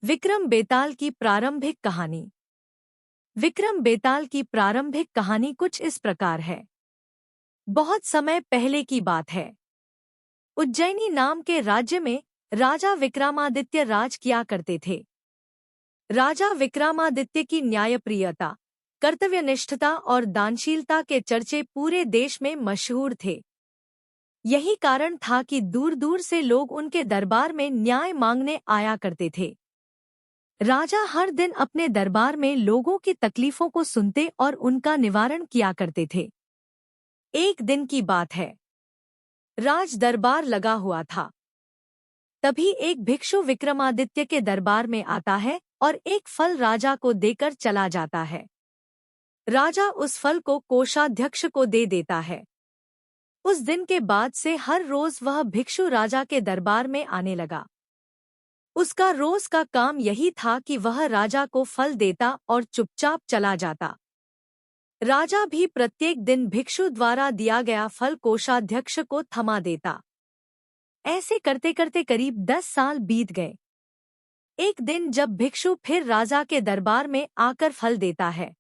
विक्रम बेताल की प्रारंभिक कहानी। विक्रम बेताल की प्रारंभिक कहानी कुछ इस प्रकार है। बहुत समय पहले की बात है। उज्जैनी नाम के राज्य में राजा विक्रमादित्य राज किया करते थे। राजा विक्रमादित्य की न्यायप्रियता, कर्तव्यनिष्ठता और दानशीलता के चर्चे पूरे देश में मशहूर थे। यही कारण था कि दूर दूर से लोग उनके दरबार में न्याय मांगने आया करते थे। राजा हर दिन अपने दरबार में लोगों की तकलीफों को सुनते और उनका निवारण किया करते थे। एक दिन की बात है। राज दरबार लगा हुआ था। तभी एक भिक्षु विक्रमादित्य के दरबार में आता है और एक फल राजा को देकर चला जाता है। राजा उस फल को कोषाध्यक्ष को दे देता है। उस दिन के बाद से हर रोज वह भिक्षु राजा के दरबार में आने लगा। उसका रोज का काम यही था कि वह राजा को फल देता और चुपचाप चला जाता। राजा भी प्रत्येक दिन भिक्षु द्वारा दिया गया फल कोषाध्यक्ष को थमा देता। ऐसे करते करते करीब 10 साल बीत गए। एक दिन जब भिक्षु फिर राजा के दरबार में आकर फल देता है,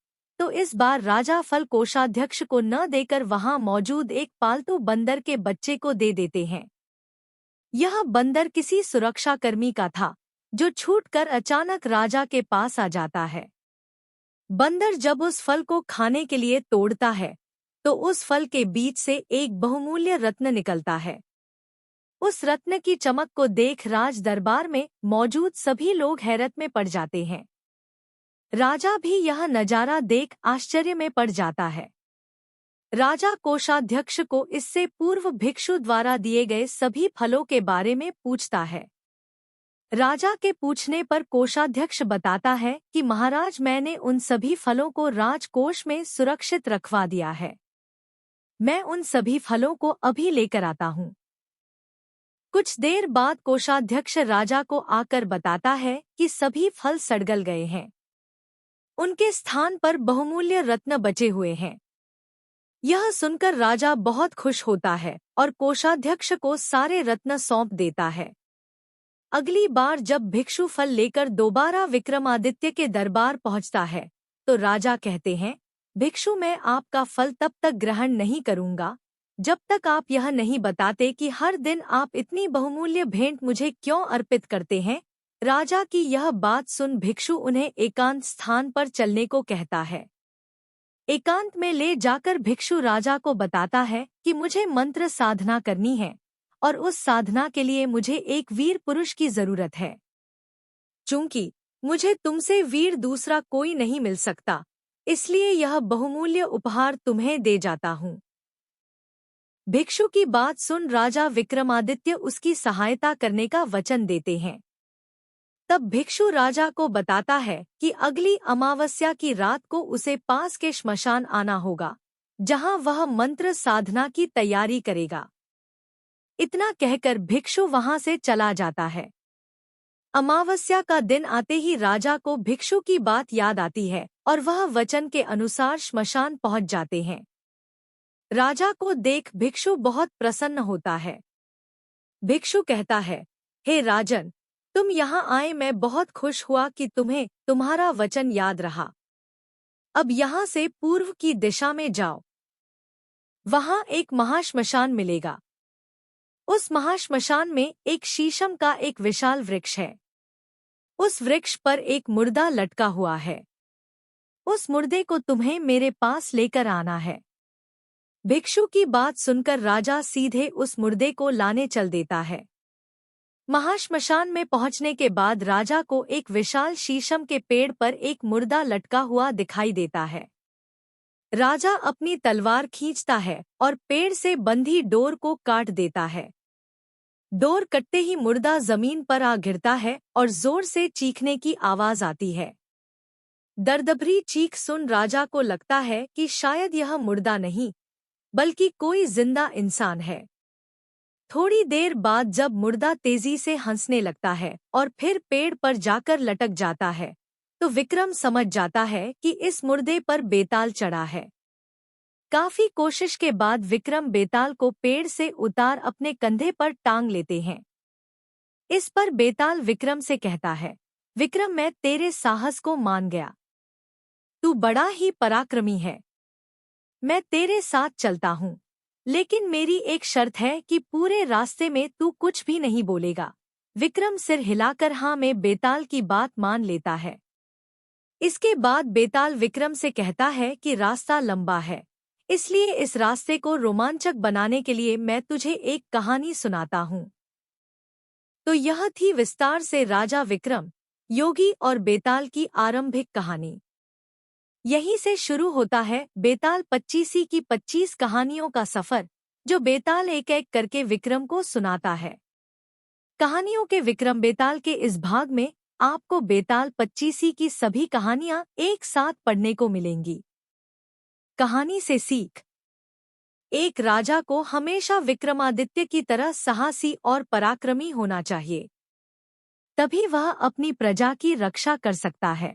तो इस बार राजा फल कोषाध्यक्ष को न देकर वहां मौजूद एक पालतू बंदर के बच्चे को दे देते हैं। यह बंदर किसी सुरक्षाकर्मी का था, जो छूटकर अचानक राजा के पास आ जाता है। बंदर जब उस फल को खाने के लिए तोड़ता है, तो उस फल के बीच से एक बहुमूल्य रत्न निकलता है। उस रत्न की चमक को देख राज दरबार में मौजूद सभी लोग हैरत में पड़ जाते हैं। राजा भी यह नजारा देख आश्चर्य में पड़ जाता है। राजा कोषाध्यक्ष को इससे पूर्व भिक्षु द्वारा दिए गए सभी फलों के बारे में पूछता है। राजा के पूछने पर कोषाध्यक्ष बताता है कि महाराज, मैंने उन सभी फलों को राजकोष में सुरक्षित रखवा दिया है। मैं उन सभी फलों को अभी लेकर आता हूँ। कुछ देर बाद कोषाध्यक्ष राजा को आकर बताता है कि सभी फल सड़गल गए हैं। उनके स्थान पर बहुमूल्य रत्न बचे हुए हैं। यह सुनकर राजा बहुत खुश होता है और कोषाध्यक्ष को सारे रत्न सौंप देता है। अगली बार जब भिक्षु फल लेकर दोबारा विक्रमादित्य के दरबार पहुंचता है, तो राजा कहते हैं, भिक्षु, मैं आपका फल तब तक ग्रहण नहीं करूंगा जब तक आप यह नहीं बताते कि हर दिन आप इतनी बहुमूल्य भेंट मुझे क्यों अर्पित करते हैं। राजा की यह बात सुन भिक्षु उन्हें एकांत स्थान पर चलने को कहता है। एकांत में ले जाकर भिक्षु राजा को बताता है कि मुझे मंत्र साधना करनी है और उस साधना के लिए मुझे एक वीर पुरुष की जरूरत है। चूंकि मुझे तुमसे वीर दूसरा कोई नहीं मिल सकता, इसलिए यह बहुमूल्य उपहार तुम्हें दे जाता हूँ। भिक्षु की बात सुन राजा विक्रमादित्य उसकी सहायता करने का वचन देते हैं। तब भिक्षु राजा को बताता है कि अगली अमावस्या की रात को उसे पास के श्मशान आना होगा, जहां वह मंत्र साधना की तैयारी करेगा। इतना कहकर भिक्षु वहां से चला जाता है। अमावस्या का दिन आते ही राजा को भिक्षु की बात याद आती है और वह वचन के अनुसार श्मशान पहुंच जाते हैं। राजा को देख भिक्षु बहुत प्रसन्न होता है। भिक्षु कहता है, हे राजन, तुम यहाँ आए, मैं बहुत खुश हुआ कि तुम्हें तुम्हारा वचन याद रहा। अब यहाँ से पूर्व की दिशा में जाओ। वहाँ एक महाश्मशान मिलेगा। उस महाश्मशान में एक शीशम का एक विशाल वृक्ष है। उस वृक्ष पर एक मुर्दा लटका हुआ है। उस मुर्दे को तुम्हें मेरे पास लेकर आना है। भिक्षु की बात सुनकर राजा सीधे उस मुर्दे को लाने चल देता है। महाश्मशान में पहुंचने के बाद राजा को एक विशाल शीशम के पेड़ पर एक मुर्दा लटका हुआ दिखाई देता है। राजा अपनी तलवार खींचता है और पेड़ से बंधी डोर को काट देता है। डोर कटते ही मुर्दा जमीन पर आ गिरता है और जोर से चीखने की आवाज आती है। दर्दभरी चीख सुन राजा को लगता है कि शायद यह मुर्दा नहीं, बल्कि कोई जिंदा इंसान है। थोड़ी देर बाद जब मुर्दा तेजी से हंसने लगता है और फिर पेड़ पर जाकर लटक जाता है, तो विक्रम समझ जाता है कि इस मुर्दे पर बेताल चढ़ा है। काफी कोशिश के बाद विक्रम बेताल को पेड़ से उतार अपने कंधे पर टांग लेते हैं। इस पर बेताल विक्रम से कहता है, विक्रम, मैं तेरे साहस को मान गया। तू बड़ा ही पराक्रमी है। मैं तेरे साथ चलता हूँ, लेकिन मेरी एक शर्त है कि पूरे रास्ते में तू कुछ भी नहीं बोलेगा। विक्रम सिर हिलाकर हाँ में बेताल की बात मान लेता है। इसके बाद बेताल विक्रम से कहता है कि रास्ता लंबा है, इसलिए इस रास्ते को रोमांचक बनाने के लिए मैं तुझे एक कहानी सुनाता हूँ। तो यह थी विस्तार से राजा विक्रम, योगी और बेताल की आरंभिक कहानी। यहीं से शुरू होता है बेताल 25 की 25 कहानियों का सफर, जो बेताल एक एक करके विक्रम को सुनाता है। कहानियों के विक्रम बेताल के इस भाग में आपको बेताल 25 की सभी कहानियां एक साथ पढ़ने को मिलेंगी। कहानी से सीख। एक राजा को हमेशा विक्रमादित्य की तरह साहसी और पराक्रमी होना चाहिए, तभी वह अपनी प्रजा की रक्षा कर सकता है।